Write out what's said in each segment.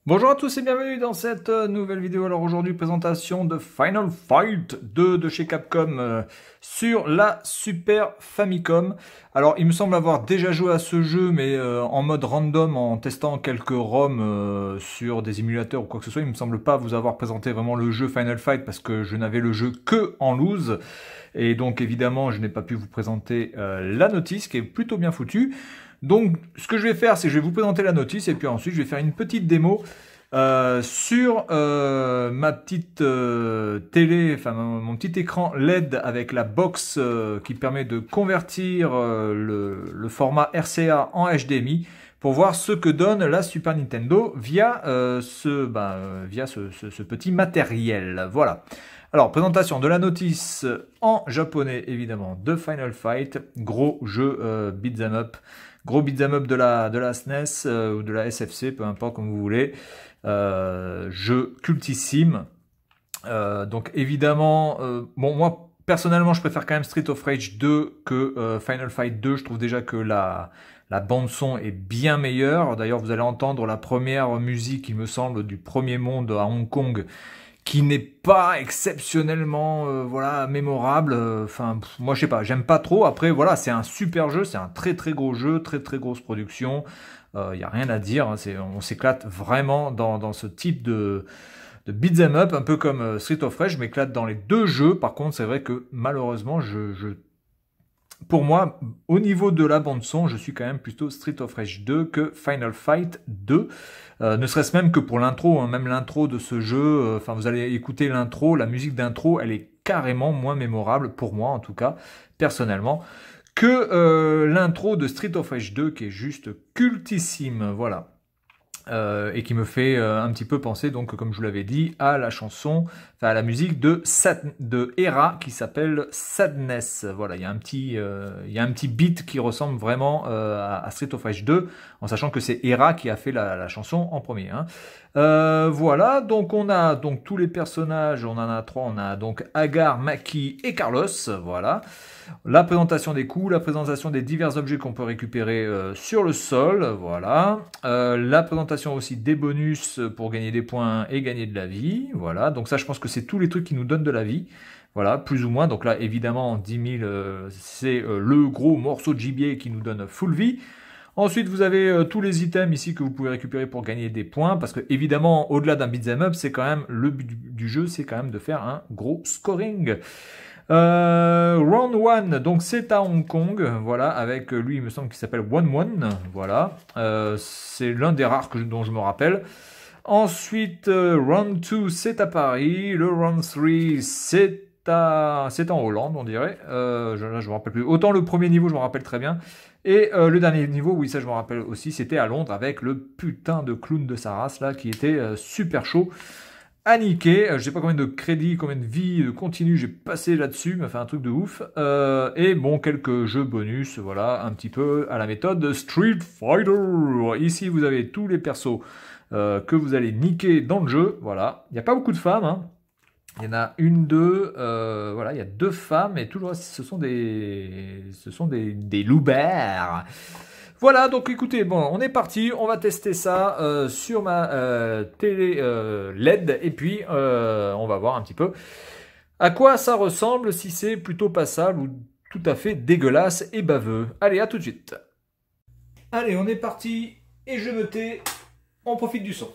Bonjour à tous et bienvenue dans cette nouvelle vidéo. Alors aujourd'hui, présentation de Final Fight 2 de chez Capcom sur la Super Famicom. Alors il me semble avoir déjà joué à ce jeu mais en mode random en testant quelques ROM sur des émulateurs ou quoi que ce soit. Il me semble pas vous avoir présenté vraiment le jeu Final Fight parce que je n'avais le jeu que en loose. Et donc évidemment je n'ai pas pu vous présenter la notice qui est plutôt bien foutue. Donc, ce que je vais faire, c'est que je vais vous présenter la notice et puis ensuite, je vais faire une petite démo sur ma petite télé, enfin mon petit écran LED avec la box qui permet de convertir le format RCA en HDMI pour voir ce que donne la Super Nintendo via ce petit matériel. Voilà. Alors, présentation de la notice en japonais, évidemment, de Final Fight, gros jeu beat'em up. Gros beat'em up de la SNES ou de la SFC, peu importe comme vous voulez. Jeu cultissime. Donc évidemment, bon moi personnellement je préfère quand même Street of Rage 2 que Final Fight 2. Je trouve déjà que la bande son est bien meilleure. D'ailleurs vous allez entendre la première musique, il me semble, du premier monde à Hong Kong, qui n'est pas exceptionnellement voilà mémorable. Enfin moi je sais pas, j'aime pas trop. Après voilà, c'est un super jeu, c'est un très gros jeu, très grosse production. Y a rien à dire, hein, on s'éclate vraiment dans ce type de beat'em up, un peu comme Street of Rage. Je m'éclate dans les deux jeux. Par contre c'est vrai que malheureusement pour moi, au niveau de la bande-son, je suis quand même plutôt Street of Rage 2 que Final Fight 2. Ne serait-ce même que pour l'intro, hein, même l'intro de ce jeu, enfin vous allez écouter l'intro, la musique d'intro, elle est carrément moins mémorable, pour moi en tout cas, personnellement, que l'intro de Street of Rage 2 qui est juste cultissime, voilà. Et qui me fait un petit peu penser, donc comme je vous l'avais dit, à la chanson, enfin à la musique de Hera qui s'appelle Sadness. Voilà, il y a un petit beat qui ressemble vraiment à Street of Rage 2, en sachant que c'est Hera qui a fait la chanson en premier. Hein. Voilà, donc on a donc tous les personnages, on en a trois, on a donc Agar, Maki et Carlos, voilà. La présentation des coups, la présentation des divers objets qu'on peut récupérer sur le sol, voilà. La présentation aussi des bonus pour gagner des points et gagner de la vie, voilà. Donc ça, je pense que c'est tous les trucs qui nous donnent de la vie, voilà, plus ou moins. Donc là, évidemment, 10 000, c'est le gros morceau de gibier qui nous donne full vie. Ensuite, vous avez tous les items ici que vous pouvez récupérer pour gagner des points, parce que évidemment, au-delà d'un beat'em up, c'est quand même le but du jeu, c'est quand même de faire un gros scoring. Round 1, donc c'est à Hong Kong, voilà, avec lui, il me semble qu'il s'appelle One, voilà, c'est l'un des rares dont je me rappelle. Ensuite, Round 2, c'est à Paris, le Round 3, c'est en Hollande, on dirait, là je me rappelle plus, autant le premier niveau, je me rappelle très bien, et le dernier niveau, oui, ça je me rappelle aussi, c'était à Londres, avec le putain de clown de sa race, là, qui était super chaud. À niquer, je sais pas combien de crédits, combien de vies continues j'ai passé là-dessus, m'a fait un truc de ouf. Et bon, quelques jeux bonus, voilà, un petit peu à la méthode Street Fighter. Ici, vous avez tous les persos que vous allez niquer dans le jeu, voilà. Il n'y a pas beaucoup de femmes, hein. Il y en a une, deux, voilà, il y a deux femmes, et tout le reste, ce sont des loups-bères. Voilà, donc écoutez, bon, on est parti, on va tester ça sur ma télé LED, et puis on va voir un petit peu à quoi ça ressemble, si c'est plutôt passable ou tout à fait dégueulasse et baveux. Allez, à tout de suite. Allez, on est parti, et je me tais, on profite du son.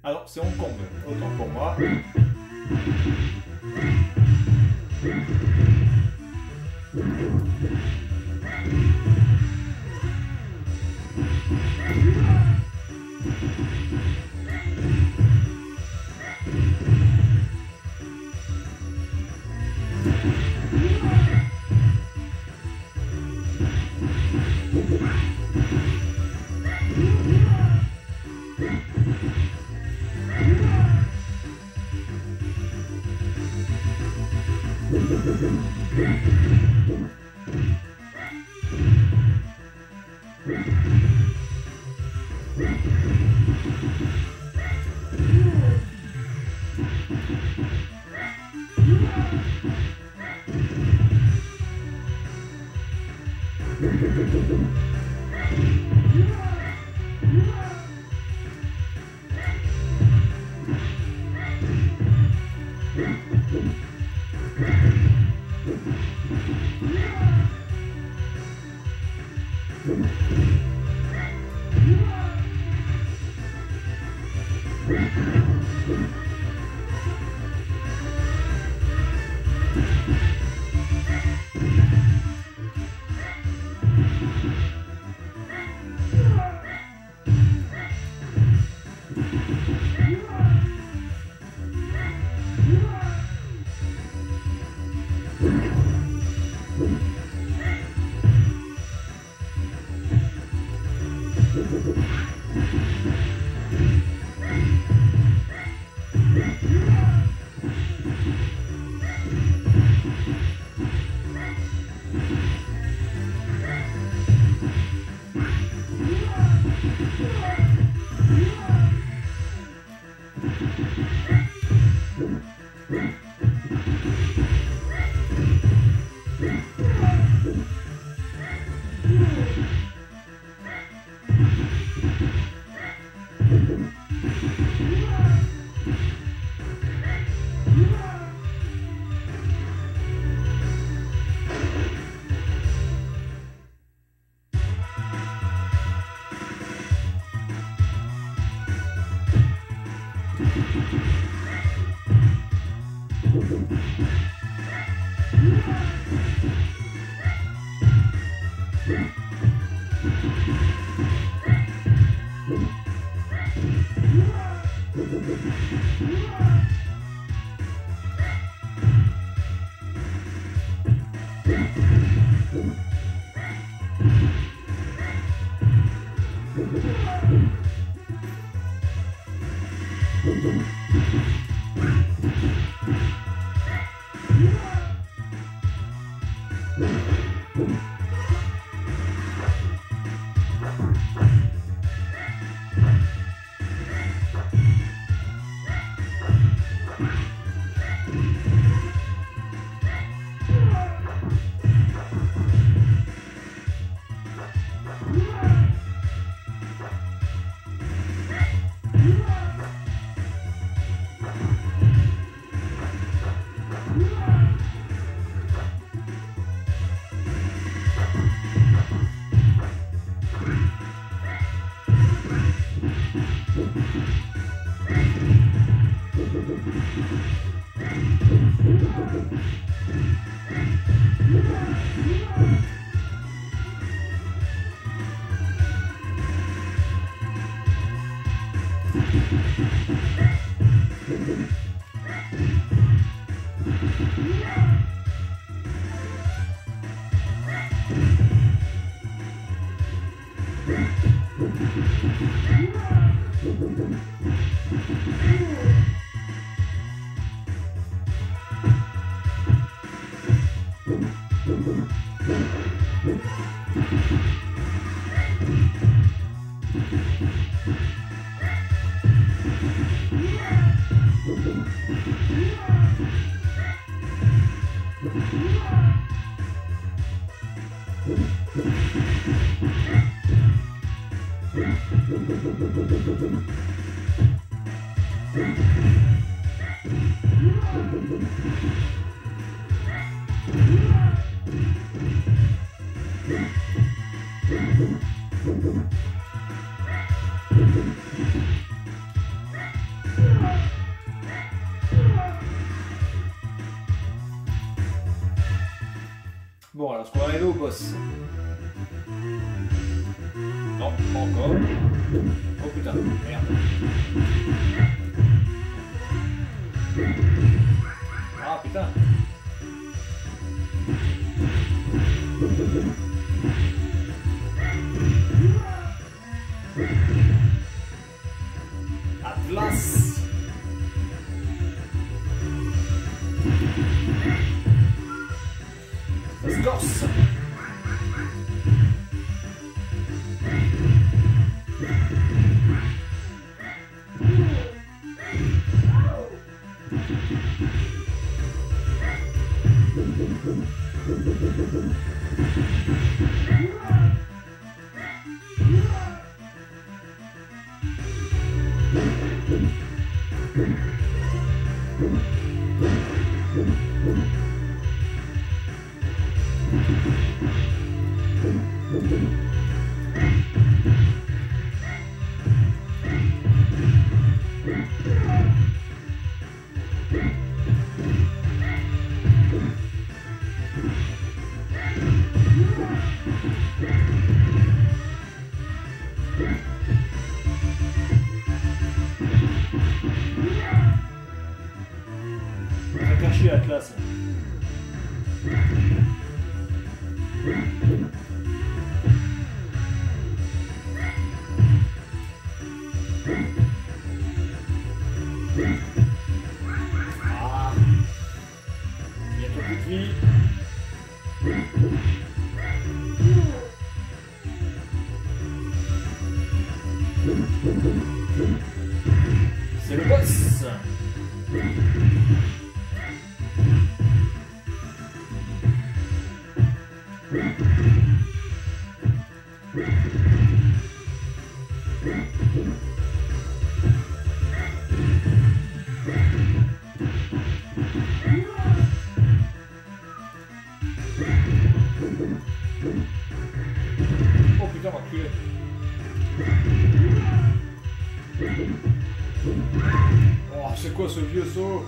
Alors, c'est Hong Kong, autant pour moi. Bon, alors, est-ce qu'on va arriver au boss? Non, pas encore. Oh putain, merde. Ah putain. Atlas. Corse. Ça fait chier la classe. Ah, bientôt plus de vie. C'est le boss. Oh putain, m'enculé. Oh, c'est quoi ce vieux saut?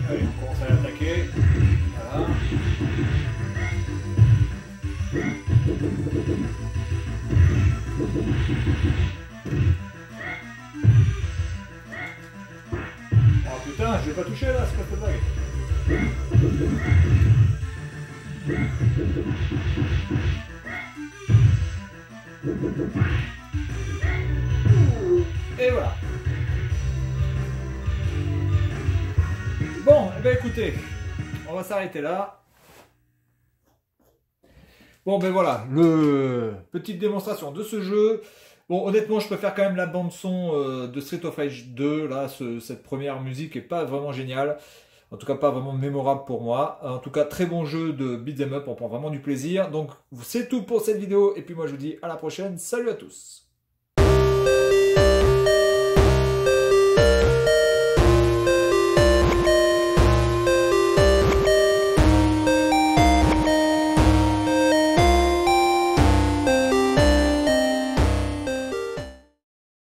Allez, on commence à l'attaquer. Voilà. Oh putain, je vais pas toucher là, c'est pas de blague. Et voilà. Bon, eh ben écoutez, on va s'arrêter là. Bon ben voilà, petite démonstration de ce jeu. Bon, honnêtement, je préfère quand même la bande son de Street of Rage 2. Là, cette première musique est pas vraiment géniale. En tout cas, pas vraiment mémorable pour moi. En tout cas, très bon jeu de beat'em up, on prend vraiment du plaisir. Donc, c'est tout pour cette vidéo. Et puis moi, je vous dis à la prochaine. Salut à tous!